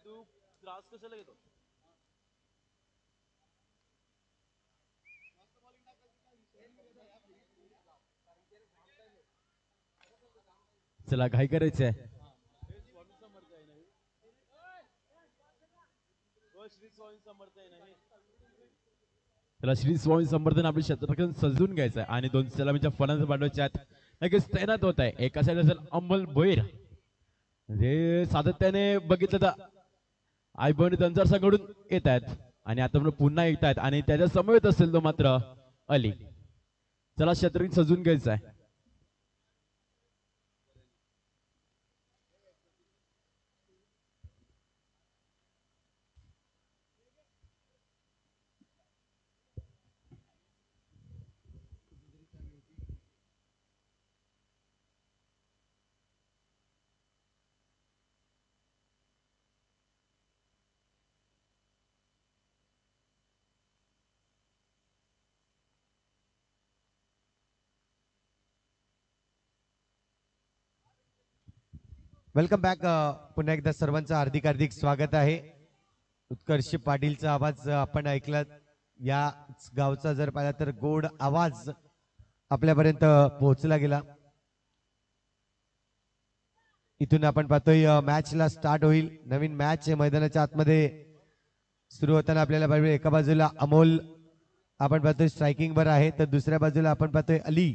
तू त्रास कशाला घेतो? चला घाई करायचंय. श्री स्वामी समर्थ आहे ना हे. त्याला श्री स्वामी समर्थन आपले क्षेत्ररक्षण सजून घ्यायचंय आणि दोन सलामीच्या फलंदाज पाठवायच्या आहेत. लगेच तैनात होत आहे. एका साईड असेल अंमल भोईर, जे सातत्याने बघितलं तर आई बहिणी दंजार संघडून येत आहेत आणि आता पुन्हा येत आहेत आणि त्याच्या समवेत असेल तो मात्र अली. चला क्षेत्ररक्षण सजून घ्यायचं आहे. Welcome back. पुन्हा एकदा सर्वांचं हार्दिक हार्दिक स्वागत आहे. उत्कर्ष पाटीलचा आवाज आपण ऐकला. या गावचा जर पाहिला तर गोड आवाज आपल्यापर्यंत पोहोचला गेला. इथून आपण पाहतोय मॅचला स्टार्ट होईल. नवीन मॅच मैदानाच्या आतमध्ये सुरू होताना आपल्याला पाहिजे एका बाजूला अमोल आपण पाहतोय स्ट्रायकिंग वर आहे, तर दुसऱ्या बाजूला आपण पाहतोय अली.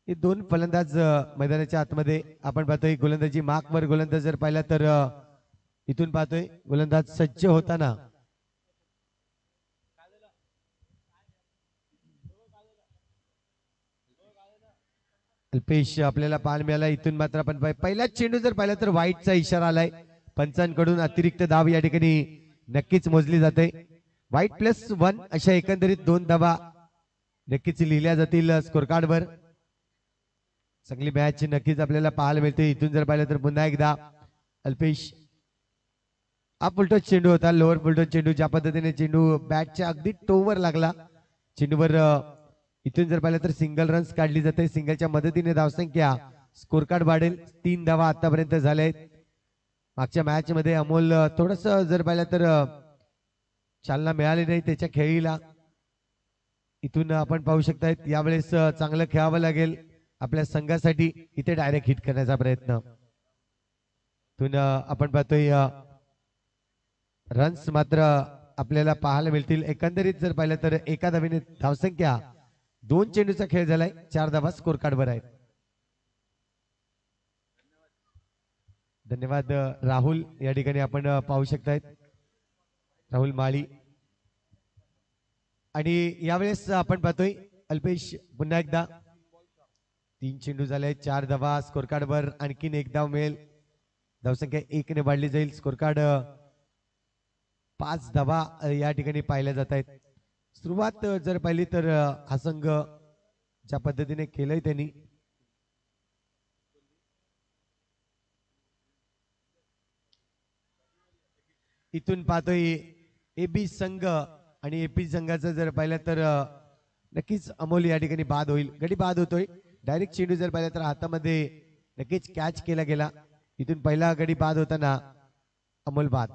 हे दोन फलंदाज मैदानाच्या आतमध्ये आपण पाहतोय. गोलंदाजी मार्कवर गोलंदाज जर पाहिला तर इथून पाहतोय गोलंदाज सज्ज होताना अल्पेश आपल्याला पाहायला मिळाला. इथून मात्र आपण पहिलाच चेंडू जर पाहिला तर व्हाईटचा इशारा आलाय. पंचांकडून अतिरिक्त धाव या ठिकाणी नक्कीच मोजली जाते. व्हाईट +1 अशा एकंदरीत 2 धावा नक्कीच लिहिल्या जातील स्कोर कार्डवर. चांगली मॅच नक्कीच आपल्याला पाहायला मिळते. इथून जर पाहिलं तर पुन्हा एकदा अल्पेश हा फुलटॉस चेंडू होता, लोअर फुलटॉस चेंडू. ज्या पद्धतीने चेंडू बॅटच्या अगदी टोवर लागला चेंडूवर. इथून जर पाहिलं तर सिंगल रन्स काढली जाते. सिंगलच्या मदतीने धावसंख्या स्कोर कार्ड वाढेल. 3 धावा आतापर्यंत झाल्या. मागच्या मॅच मध्ये अमोल थोडस जर पाहिलं तर चालना मिळाली नाही त्याच्या खेळीला. इथून आपण पाहू शकता यावेळेस चांगलं खेळावं लागेल आपल्या संघासाठी. इथे डायरेक्ट हिट करण्याचा प्रयत्न. इथून आपण पाहतोय रन्स मात्र आपल्याला पाहायला मिळतील. एकंदरीत जर पाहिलं तर एका धावेने धावसंख्या 2 चेंडूचा खेळ झालाय. 4 धावा स्कोर कार्डवर आहेत. धन्यवाद राहुल. या ठिकाणी आपण पाहू शकतायत राहुल माळी. आणि यावेळेस आपण पाहतोय अल्पेश पुन्हा एकदा 3 चेंडू झाले. 4 धावा स्कोर कार्डवर. आणखीन 1 धाव मिळेल. धावसंख्या 1 ने वाढली जाईल. स्कोर कार्ड 5 धावा या ठिकाणी पाहिल्या जात आहेत. सुरुवात जर पाहिली तर हा संघ ज्या पद्धतीने केलंय त्यांनी इथून पाहतोय एबी संघ आणि एपी संघाचं जर पाहिलं तर नक्कीच अमोल या ठिकाणी बाद होईल. गडी बाद होतोय. डायरेक्ट चेंडू जर पाहिला तर हातामध्ये नक्कीच कॅच केला गेला. इथून पहिला गडी बाद होताना अमोल बाद.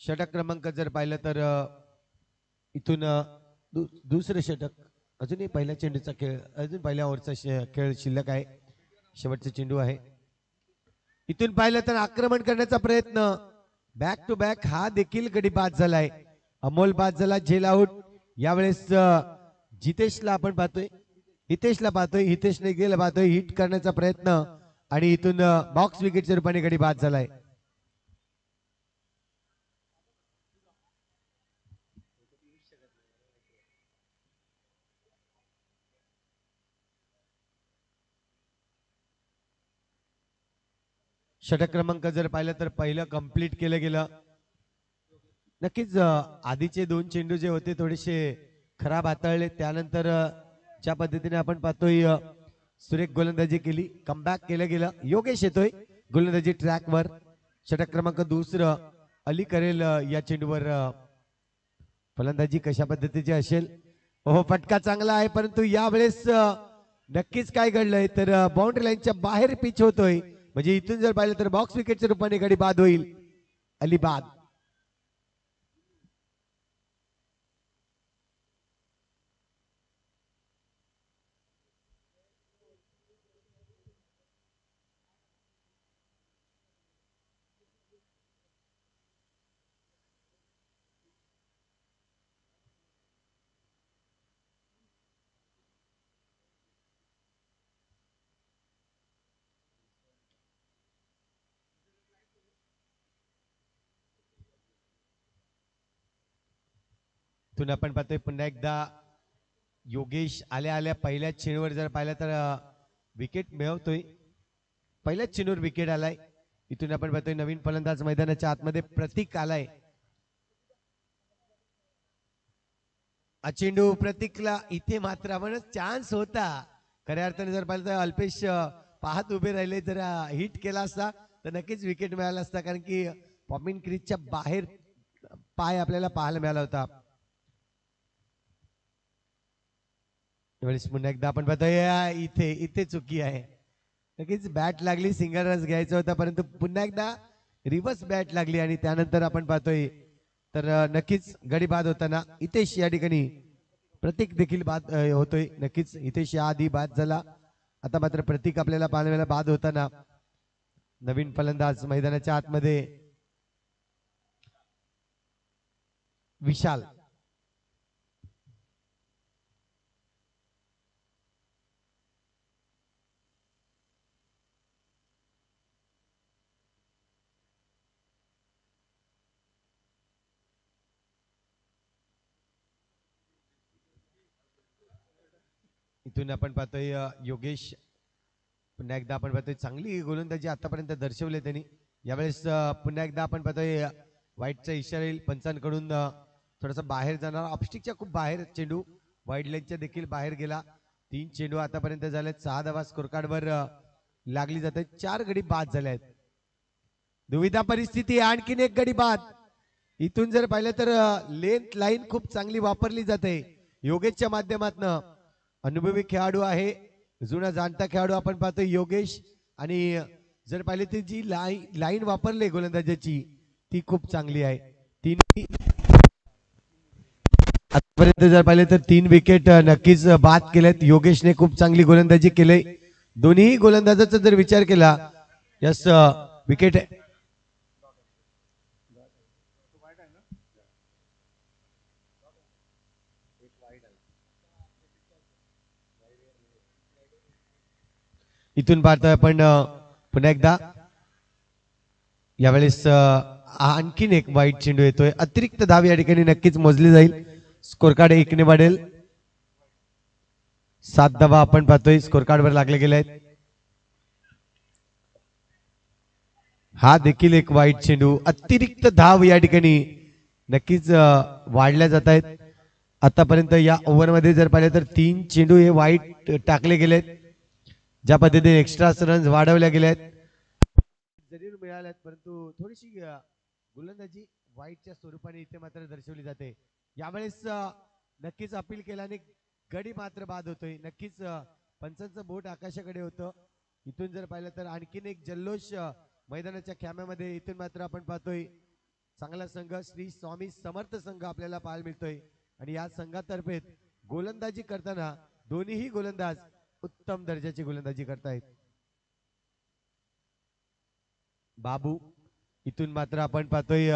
षटक क्रमांक जर पाहिलं तर इथून दुसरं षटक. अजूनही पहिल्या चेंडूचा खेळ, अजून पहिल्या ओव्हरचा खेळ शिल्लक आहे. शेवटचा चेंडू आहे. इथून पाहिलं तर आक्रमण करण्याचा प्रयत्न बॅक टू बॅक. हा देखील गडी बाद झालाय. अमोल बाद झाला. झेल आउट. यावेळेस जितेशला आपण पाहतोय, हितेशला पाहतोय. हितेशने गेला पाहतोय हिट करण्याचा प्रयत्न आणि इथून बॉक्स विकेटच्या रूपाने गडी बाद झालाय. षटक क्रमांक जर पाहिलं तर पहिलं कंप्लीट केलं गेलं. नक्कीच आधीचे 2 चेंडू जे होते थोडेसे खराब हाताळले. त्यानंतर ज्या पद्धतीने आपण पाहतोय सुरेख गोलंदाजी केली, कमबॅक केलं गेलं. योगेश येतोय गोलंदाजी ट्रॅकवर. षटक क्रमांक दुसरं अली करेल या चेंडूवर. फलंदाजी कशा पद्धतीची असेल. हो, फटका चांगला आहे, परंतु यावेळेस नक्कीच काय घडलंय तर बाउंड्री लाईनच्या बाहेर पिच होतोय. म्हणजे इथून जर पाहिलं तर बॉक्स विकेटच्या रूपाने गडी बाद होईल. अली बाद. इथून आपण पाहतोय पुन्हा एकदा योगेश आल्या आल्या पहिल्या चेंडूवर जर पाहिलं तर विकेट मिळवतोय. पहिल्याच चेंडूवर विकेट आलाय. इथून आपण पाहतोय नवीन फलंदाज मैदानाच्या आतमध्ये प्रतीक आलाय. हा चेंडू प्रतीकला इथे मात्र आपण चान्स होता. खऱ्या अर्थाने जर पाहिलं तर अल्पेश पाहत उभे राहिले, जर हिट केला असता तर नक्कीच विकेट मिळाला असता, कारण की पॉपिंग क्रीजच्या बाहेर पाय आपल्याला पाहायला मिळाला होता. त्यावेळेस पुन्हा एकदा आपण पाहतोय इथे इथे चुकी आहे. नक्कीच बॅट लागली, सिंगल रन्स घ्यायचा होता, परंतु पुन्हा एकदा रिव्हर्स बॅट लागली आणि त्यानंतर आपण पाहतोय तर नक्कीच गडी बाद होताना हितेश या ठिकाणी प्रतीक देखील बाद होतोय. नक्कीच हितेश या आधी बाद झाला, आता मात्र प्रतीक आपल्याला पाहायला बाद होताना. नवीन फलंदाज मैदानाच्या आतमध्ये विशाल. इथून आपण पाहतोय योगेश पुन्हा एकदा आपण पाहतोय चांगली गोलंदाजी आतापर्यंत दर्शवली त्यांनी. यावेळेस पुन्हा एकदा आपण पाहतोय वाईटचा इशारा येईल पंचांकडून. थोडासा बाहेर जाणार, ऑफस्टिकच्या खूप बाहेर चेंडू, वाईड लाईनच्या देखील बाहेर गेला. 3 चेंडू आतापर्यंत झाले. 6 धावा स्कोर कार्डवर लागली जाते. 4 गडी बाद झाले आहेत. दुविधा परिस्थिती, आणखीन एक गडी बाद. इथून जर पाहिलं तर लेंथ लाईन खूप चांगली वापरली जाते योगेशच्या माध्यमातून. अनुभवी खेळाडू आहे, जुना जाणता खेळाडू आपण पाहतो योगेश. आणि जर पाहिले तर जी लाईन वापरली गोलंदाजाची ती खूप चांगली आहे. आतापर्यंत जर पाहिले तर 3 विकेट नक्कीच बाद केलेत. योगेशने खूप चांगली गोलंदाजी केली. दोन्ही गोलंदाजाचा जर विचार केला यस विकेट इथून पाहतोय आपण पुन्हा एकदा. यावेळेस आणखीन एक वाईट चेंडू येतोय. अतिरिक्त धाव या ठिकाणी नक्कीच मोजली जाईल. स्कोर कार्ड 1 ने वाढेल. 7 धावा आपण पाहतोय स्कोर कार्ड वर लागले गेले आहेत. हा देखील एक वाईट चेंडू. अतिरिक्त धाव या ठिकाणी नक्कीच वाढल्या जात आहेत. आतापर्यंत या ओव्हर मध्ये जर पाहिले तर 3 चेंडू हे वाईट टाकले गेलेत. ज्या पद्धतीने एक्स्ट्रा रन्स वाढवल्या गेल्या आहेत जरी मिळाल्यात, परंतु थोडीशी गोलंदाजी वाईटच्या स्वरूपाने इथे मात्र दर्शवली जाते. यावेळेस नक्कीच अपील केल्याने गडी मात्र बाद होतोय. नक्कीच पंचांचं बोट आकाशाकडे होतं. इथून जर पाहिलं तर आणखीन एक जल्लोष मैदानाच्या खेम्यामध्ये. इथून मात्र आपण पाहतोय चांगला संघ श्री स्वामी समर्थ संघ आपल्याला पाहायला मिळतोय. आणि या संघातर्फे गोलंदाजी करताना दोन्हीही गोलंदाज उत्तम दर्जाची गोलंदाजी करतायत. बाबू इथून मात्र आपण पाहतोय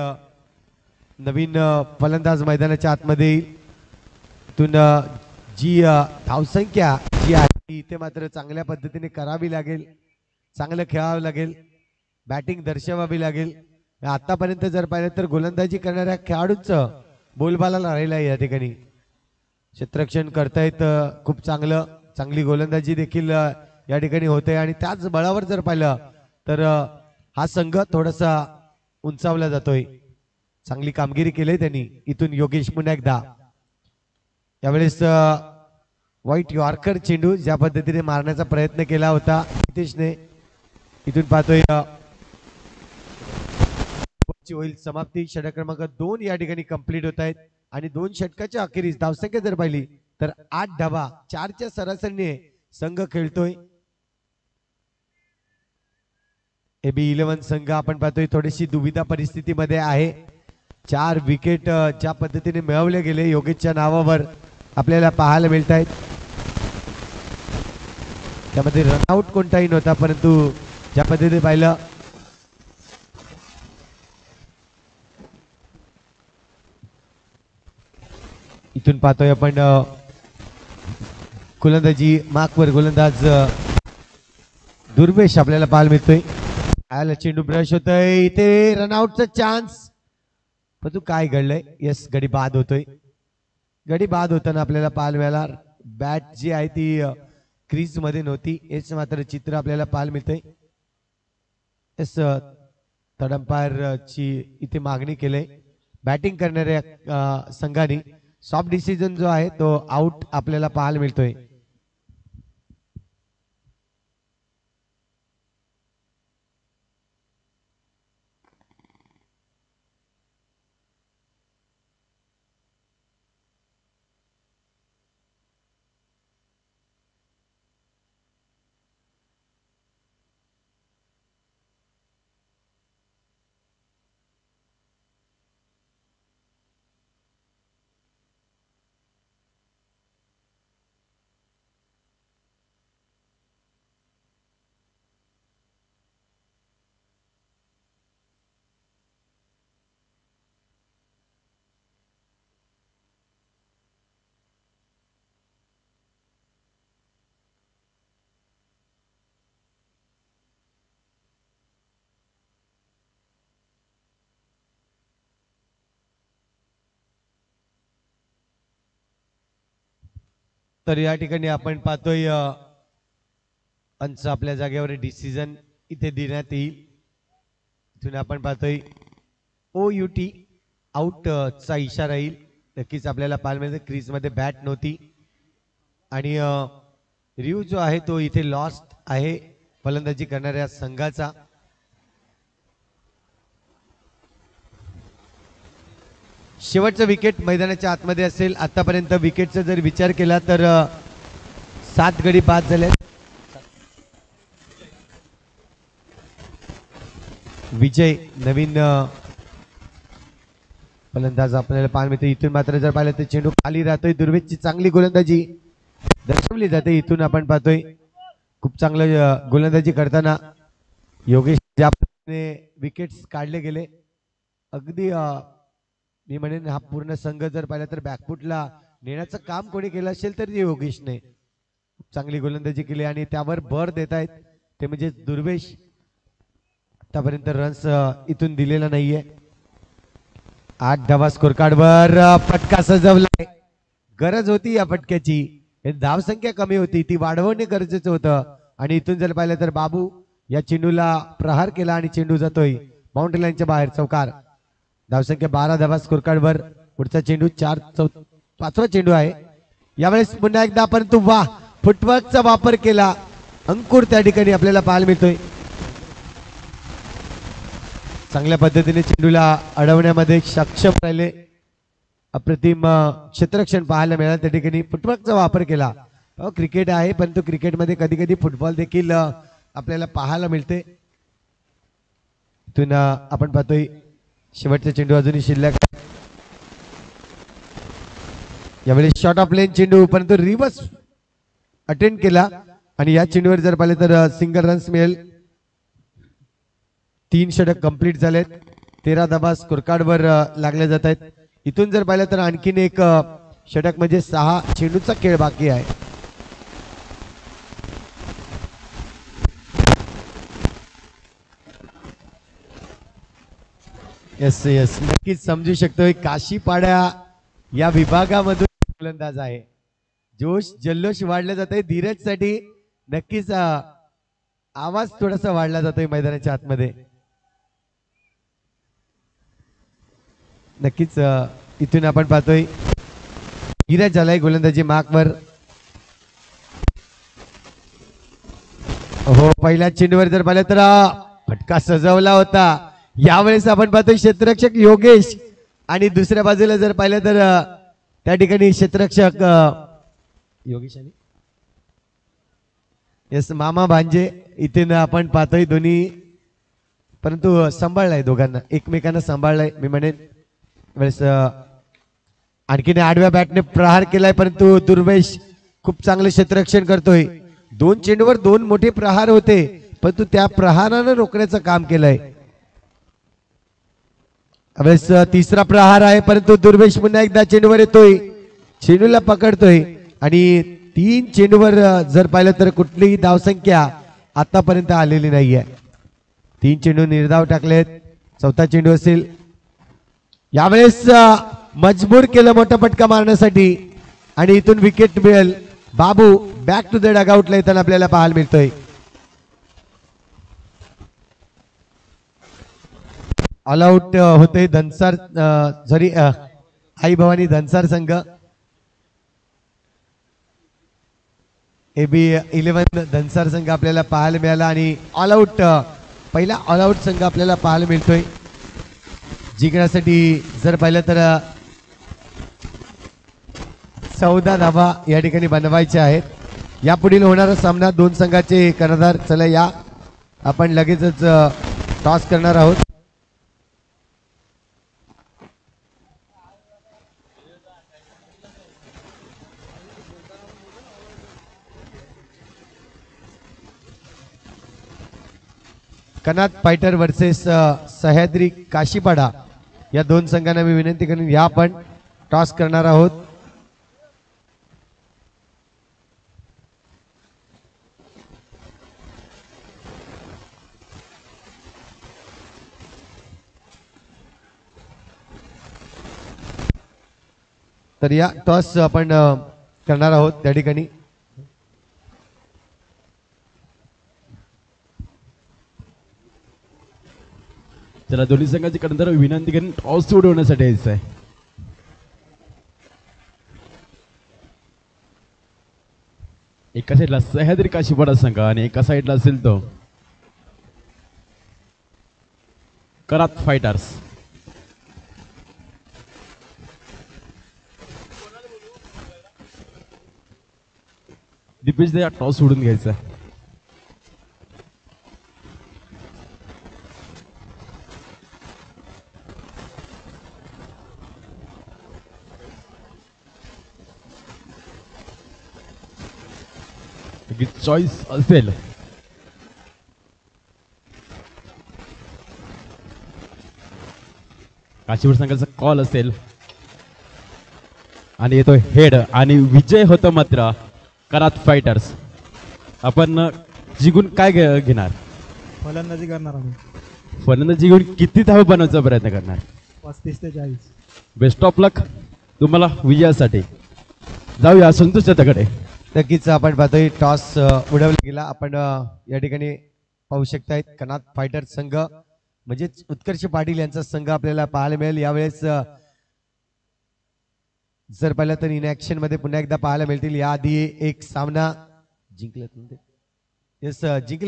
नवीन फलंदाज मैदानाच्या आतमध्ये. इथून जी धावसंख्या जी आहे इथे मात्र चांगल्या पद्धतीने करावी लागेल. चांगलं खेळावं लागेल. बॅटिंग दर्शवावी लागेल. आतापर्यंत जर पाहिलं तर गोलंदाजी करणाऱ्या खेळाडूंचं बोलबाला राहिला आहे. या ठिकाणी क्षेत्ररक्षण करतायत खूप चांगलं. चांगली गोलंदाजी देखील या ठिकाणी होते. आणि त्याच बळावर जर पाहिलं तर हा संघ थोडासा उंचावला जातोय. चांगली कामगिरी केली त्यांनी. इथून योगेश पुन्हा एकदा. यावेळेस व्हाईट यॉर्कर चेंडू ज्या पद्धतीने मारण्याचा प्रयत्न केला होता नितेशने, इथून पाहतोय होईल समाप्ती. षटक क्रमांक 2 या ठिकाणी कंप्लीट होत आहेत आणि 2 षटकाच्या अखेरीस धावसंख्या जर पाहिली तर 8 धावा 4च्या सरासरीने संघ खेळतोय. एबी 11 संघ आपण पाहतोय थोडीशी दुविधा परिस्थितीमध्ये आहे. 4 विकेट ज्या पद्धतीने मिळवले गेले योगेशच्या नावावर आपल्याला पाहायला मिळत आहेत. त्यामध्ये रनआउट कोणताही नव्हता, परंतु ज्या पद्धतीने पाहिलं इथून पाहतोय आपण गोलंदाजी मार्कवर गोलंदाज दुर्वेश आपल्याला पाहायला मिळतोय. आयला चेंडू ब्रश होतोय इथे रनआउटचा चान्स, पण तू काय घडलंय. यस गडी बाद होतोय. गडी बाद होताना आपल्याला पाहायला मिळाला. बॅट जी आहे ती क्रीज मध्ये नव्हती हेच मात्र चित्र आपल्याला पाहायला मिळतंय. यस थर्ड अंपायर ची इथे मागणी केली. बॅटिंग करणाऱ्या संघाने सॉफ्ट डिसिजन जो आहे तो आउट आपल्याला पाहायला मिळतोय. तर या ठिकाणी आपण पाहतोय अंच आपल्या जागेवर डिसिजन इथे देण्यात येईल. इथून आपण पाहतोय OUT आउट चा इशारा येईल. नक्कीच आपल्याला पाहायला मिळतं क्रीज मध्ये बॅट नव्हती आणि रिव्ह जो आहे तो इथे लॉस्ट आहे फलंदाजी करणाऱ्या संघाचा. शेवटचं विकेट मैदानाच्या आतमध्ये असेल. आतापर्यंत विकेटचा जर विचार केला तर 7 गडी बाद झाले. विजय नवीन फलंदाज आपल्याला पाहायला मिळते. इथून मात्र जर पाहिलं तर चेंडू खाली राहतोय. दुर्वेशची चांगली गोलंदाजी दर्शवली जाते. इथून आपण पाहतोय खूप चांगलं गोलंदाजी करताना योगेश ज्या पद्धतीने विकेट्स काढले गेले अगदी मी म्हणेन हा पूर्ण संघ जर पाहिला तर बॅकफुटला नेण्याचं काम कोणी केलं असेल तर योगेशने चांगली गोलंदाजी केली आणि त्यावर भर देत आहेत ते म्हणजे दुर्वेश. आतापर्यंत रन्स इथून दिलेला नाहीये. 8 धावा स्कोर कार्डवर फटका सजवलाय. गरज होती या फटक्याची. धावसंख्या कमी होती ती वाढवणे गरजेचं होतं आणि इथून जर पाहिलं तर बाबू या चेंडूला प्रहार केला आणि चेंडू जातोय बाउंड्री लाईनच्या बाहेर. चौकार. धावसंख्या 12 धावा स्कोर कार्डवर. पुढचा चेंडू 5वा चेंडू आहे यावेळेस पुन्हा एकदा. परंतु वा फुटवर्कचा वापर केला. अंकुर त्या ठिकाणी आपल्याला पाहायला मिळतोय. चांगल्या पद्धतीने चेंडूला अडवण्यामध्ये सक्षम राहिले. अप्रतिम क्षेत्ररक्षण पाहायला मिळालं. त्या ठिकाणी फुटवर्कचा वापर केला. क्रिकेट आहे परंतु क्रिकेटमध्ये कधी कधी फुटबॉल देखील आपल्याला पाहायला मिळते. इथून आपण पाहतोय शेवटचा चेंडू अजूनही शिल्लक. यावेळी शॉर्ट ऑफ लेन चेंडू परंतु रिव्हर्स अटेंड केला आणि या चेंडूवर जर पाहिले तर सिंगल रन्स मिळेल. 3 षटक कंप्लीट झालेत. 13 धावा स्कोर कार्डवर लागले जात आहेत. इथून जर पाहिलं तर आणखीन एक षटक म्हणजे 6 चेंडूचा खेळ बाकी आहे. यस यस नक्कीच समजू शकतोय काशीपाड्या या विभागामधून गोलंदाज आहे. जोश जल्लोष वाढला जातोय धीरजसाठी. नक्कीच आवाज थोडासा वाढला जातोय मैदानाच्या आतमध्ये. नक्कीच इथून आपण पाहतोय धीरज झालाय गोलंदाजी मार्कवर. पहिल्या चेंडूवर जर पाहिलं तर फटका सजवला होता. यावेळेस आपण पाहतोय क्षेत्ररक्षक योगेश आणि दुसऱ्या बाजूला जर पाहिलं तर त्या ठिकाणी क्षेत्ररक्षक योगेश आणि येस मामा भांजे इथे आपण पाहतोय दोन्ही, परंतु सांभाळलाय दोघांना, एकमेकांना सांभाळलाय मी म्हणेन. वेळेस आणखीन आडव्या बॅटने प्रहार केलाय, परंतु दुर्वेश खूप चांगलं क्षेत्ररक्षण करतोय. दोन चेंडूवर दोन मोठे प्रहार होते, परंतु त्या प्रहारानं रोखण्याचं काम केलंय. वेळेस तिसरा प्रहार आहे, परंतु दुर्वेश पुन्हा एकदा चेंडूवर येतोय, चेंडूला पकडतोय आणि 3 चेंडूवर जर पाहिलं तर कुठलीही धावसंख्या आतापर्यंत आलेली नाहीये. 3 चेंडू निर्धाव टाकलेत, चौथा चेंडू असेल. यावेळेस मजबूर केलं मोठा फटका मारण्यासाठी आणि इथून विकेट मिळेल. बाबू बॅक टू द डगआउटला येताना आपल्याला पाहायला मिळतोय. ऑल आउट होते धनसार आई भवानी धनसार संघ. AB 11 धनसार संघ आपल्याला पाहायला मिळाला आणि ऑल आउट पहिला ऑल आउट संघ आपल्याला पाहायला मिळतोय. जिंकण्यासाठी जर पाहिलं तर 14 धावा या ठिकाणी बनवायच्या आहेत. यापुढील होणारा सामना दोन संघाचे कर्णधार, चला या आपण लगेचच टॉस करणार आहोत. कनाथ फायटर वर्सेस सह्याद्री काशीपाडा या दोन संघांना मी विनंती करेन या आपण टॉस करणार आहोत. तर या टॉस आपण करणार आहोत त्या ठिकाणी. चला दोन्ही संघाची कर्णधार विनंती करून टॉस उडवण्यासाठी यायचं आहे. एका साईडला सह्याद्री काशीपाडा संघ आणि एका साईडला असेल तो करात फायटर्स. दीपेश टॉस उडून घ्यायचा. चॉईस असेल काशीपूर संघाचा कॉल असेल आणि येतो हेड आणि विजय होतो मात्र करात फायटर्स. आपण जिंकून काय घेणार? फलंदाजी करणार आम्ही. फलंदाजी घेऊन किती धाव बनवायचा प्रयत्न करणार? 35 ते 40. बेस्ट ऑफ लक तुम्हाला विजयासाठी. जाऊया संतोष त्याकडे. नक्कीच आपण पाहतोय टॉस उडवला गेला. आपण या ठिकाणी पाहू शकताय कनाथ फायटर संघ म्हणजेच उत्कर्ष पाटील यांचा संघ आपल्याला पाहायला मिळेल. यावेळेस जर पाहिलं तर इनॅक्शन मध्ये पुन्हा एकदा पाहायला मिळतील. याआधी एक सामना जिंकले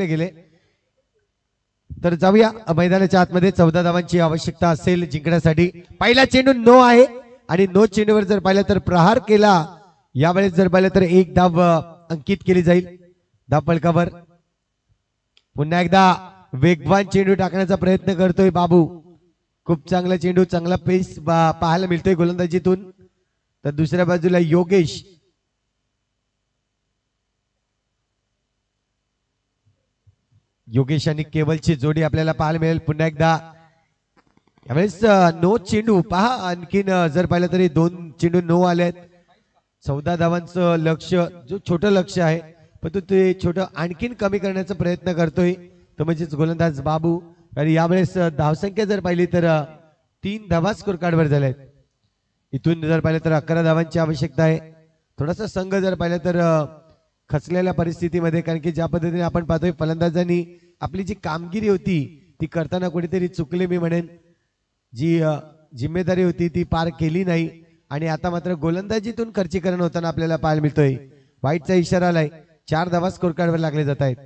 गेले. तर जाऊया मैदानाच्या आतमध्ये. 14 धावांची आवश्यकता असेल जिंकण्यासाठी. पहिला चेंडू नो आहे आणि नो चेंडूवर जर पाहिलं तर प्रहार केला. यावेळेस जर पाहिलं तर एक धाव अंकित केली जाईल धाव फलकावर. पुन्हा एकदा वेगवान चेंडू टाकण्याचा प्रयत्न करतोय बाबू. खूप चांगला चेंडू, चांगला पेस पाहायला मिळतोय गोलंदाजीतून. तर दुसऱ्या बाजूला योगेश. योगेश आणि केवलची जोडी आपल्याला पाहायला मिळेल पुन्हा एकदा. यावेळेस नो चेंडू पहा. आणखीन जर पाहिलं तरी 2 चेंडू नो आलेत. 14 धावांचं लक्ष जो छोटं लक्ष आहे पण ते छोटं आणखीन कमी करण्याचा प्रयत्न करतोय तो म्हणजेच गोलंदाज बाबू. आणि यावेळेस धावसंख्या जर पाहिली तर 3 धावा स्कोर कार्डवर झाल्यात. इथून जर पाहिलं तर 11 धावांची आवश्यकता आहे. थोडासा संघ जर पाहिलं तर खचलेल्या परिस्थितीमध्ये, कारण की ज्या पद्धतीने आपण पाहतोय फलंदाजांनी आपली जी कामगिरी होती ती करताना कुठेतरी चुकले मी म्हणेन. जी जिम्मेदारी होती ती पार केली नाही आणि आता मात्र गोलंदाजीतून खर्चीकरण होताना आपल्याला पाहायला मिळतोय. वाईटचा इशारा आलाय. 4 धावा स्कोर कार्डवर लागले जात आहेत.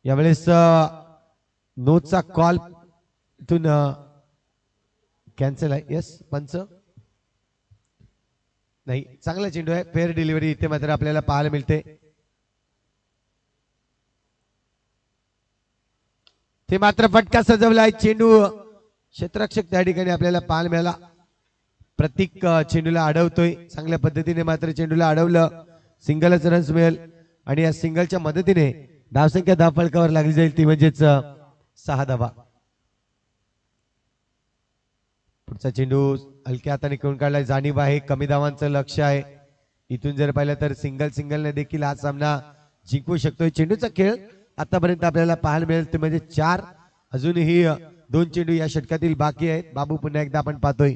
यावेळेस नोचा कॉल इथून कॅन्सल आहे. यस पंच नाही, चांगला चेंडू आहे. फेअर डिलिव्हरी इथे मात्र आपल्याला पाहायला मिळते. ते मात्र फटका सजवलाय. चेंडू क्षेत्ररक्षक त्या ठिकाणी आपल्याला पाहायला मिळाला. प्रतीक चेंडूला अडवतोय. चांगल्या पद्धतीने मात्र चेंडूला अडवलं. सिंगलच रन्स मिळेल आणि या सिंगलच्या मदतीने धावसंख्या धावफलकावर लागली जाईल, ती म्हणजेच 6 धावा. पुढचा चेंडू हलक्या हाताने खेळून काढलाय. जाणीव आहे, कमी धावांचं लक्ष आहे. इथून जर पाहिलं तर सिंगलने देखील हा सामना जिंकू शकतोय. चेंडूचा खेळ आतापर्यंत आपल्याला पाहायला मिळेल ते म्हणजे 4. अजूनही 2 चेंडू या षटकातील बाकी आहेत. बाबू पुन्हा एकदा आपण पाहतोय.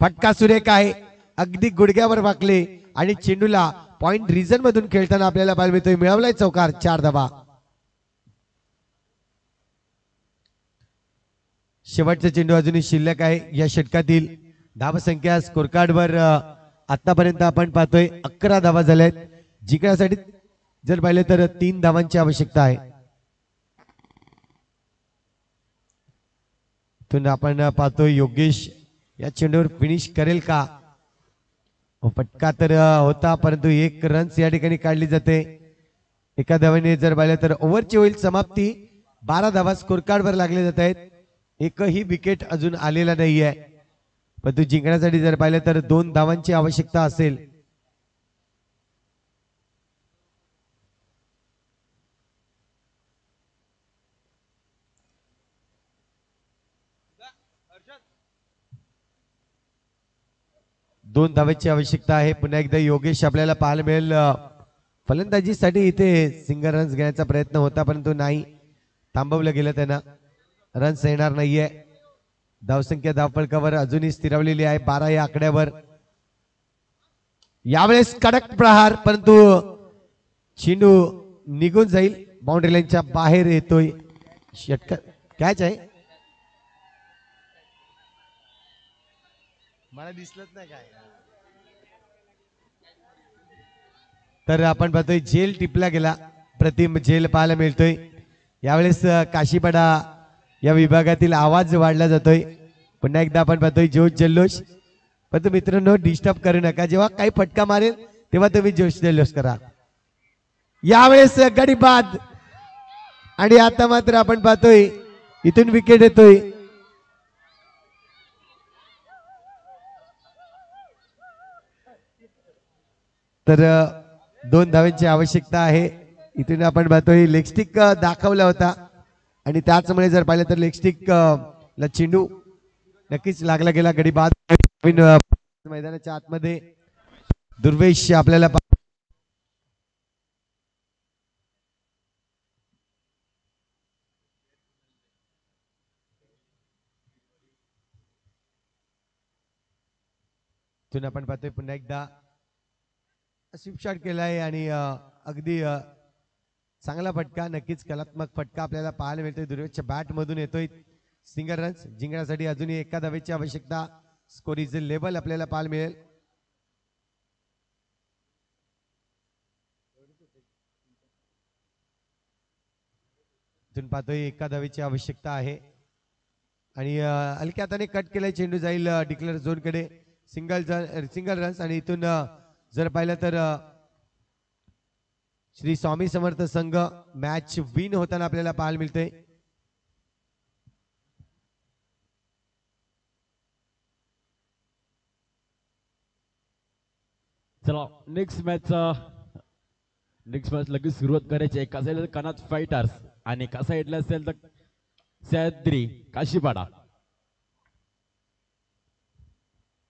फटका सुरेख आहे, अगदी गुडघ्यावर वाकले आणि चेंडूला पॉइंट रिजन मधून खेळताना आपल्याला पाहायला मिळतोय. मिळवलाय चौकार. 4 धावा. शेवटचा चेंडू अजूनही शिल्लक आहे या षटकातील. धावसंख्या स्कोर कार्डवर आतापर्यंत आपण पाहतोय 11 धावा झाल्यात. जिंकण्यासाठी जर पाहिले तर 3 धावांची आवश्यकता आहे. इथून आपण पाहतोय योगेश या चेंडूवर फिनिश करेल का. फटका तर होता परंतु 1 रन्स या ठिकाणी काढली जाते. एका धावाने जर पाहिलं तर ओव्हरची होईल समाप्ती. 12 धावा स्कोर कार्डवर लागले जात आहेत. एकही विकेट अजून आलेला नाहीये. परंतु जिंकण्यासाठी जर पाहिलं तर 2 धावांची आवश्यकता असेल. दोन धावेची आवश्यकता आहे. पुन्हा एकदा योगेश आपल्याला पाहायला मिळेल. फलंदाजीसाठी इथे सिंगल रन्स घेण्याचा प्रयत्न होता परंतु नाही, थांबवलं गेलं त्यांना. रन्स येणार नाहीये. धावसंख्या धावफलकावर अजूनही स्थिरावलेली आहे 12 या आकड्यावर. यावेळेस कडक प्रहार परंतु चेंडू निघून जाईल. बाउंड्री लाईनच्या बाहेर येतोय. षटकार कॅच आहे. मला दिसलंच नाही काय. तर आपण पाहतोय जेल टिपला गेला. प्रतिम जेल पाहायला मिळतोय. यावेळेस काशीपाडा या विभागातील आवाज वाढला जातोय. पुन्हा एकदा आपण पाहतोय जोश जल्लोष. पण मित्रांनो डिस्टर्ब करू नका. जेव्हा काही फटका मारेल तेव्हा तुम्ही जोश जल्लोष करा. यावेळेस गडी बाद आणि आता मात्र आपण पाहतोय इथून विकेट येतोय. तर 2 धावांची आवश्यकता आहे. इथून आपण पाहतोय लेगस्टिक दाखवला होता आणि त्याचमुळे जर पाहिलं तर लेगस्टिक ला चेंडू नक्कीच लागला गेला. गडी बाद. मैदानाच्या आतमध्ये दुर्वेश आपल्याला इथून आपण पाहतोय पुन्हा एकदा स्वीप शॉट केलाय आणि अगदी चांगला फटका, नक्कीच कलात्मक फटका आपल्याला पाहायला मिळतोय. दुर्वेशच्या बॅट मधून येतोय. सिंगल रन्स जिंकण्यासाठी अजूनही 1 धावेची आवश्यकता. स्कोर इज लेवल आपल्याला पाहायला मिळेल. इथून पाहतोय 1 धावेची आवश्यकता आहे आणि हलक्या हाताने कट केलाय. चेंडू जाईल डिक्लेअर झोन कडे. सिंगल रन्स आणि इथून जर पाहिलं तर श्री स्वामी समर्थ संघ मॅच विन होताना आपल्याला पाहायला मिळते. चला नेक्स्ट मॅच लगेच सुरुवात करायची. एका साईडला कनाथ फायटर्स आणि एका साईडला असेल तर सह्याद्री काशीपाडा.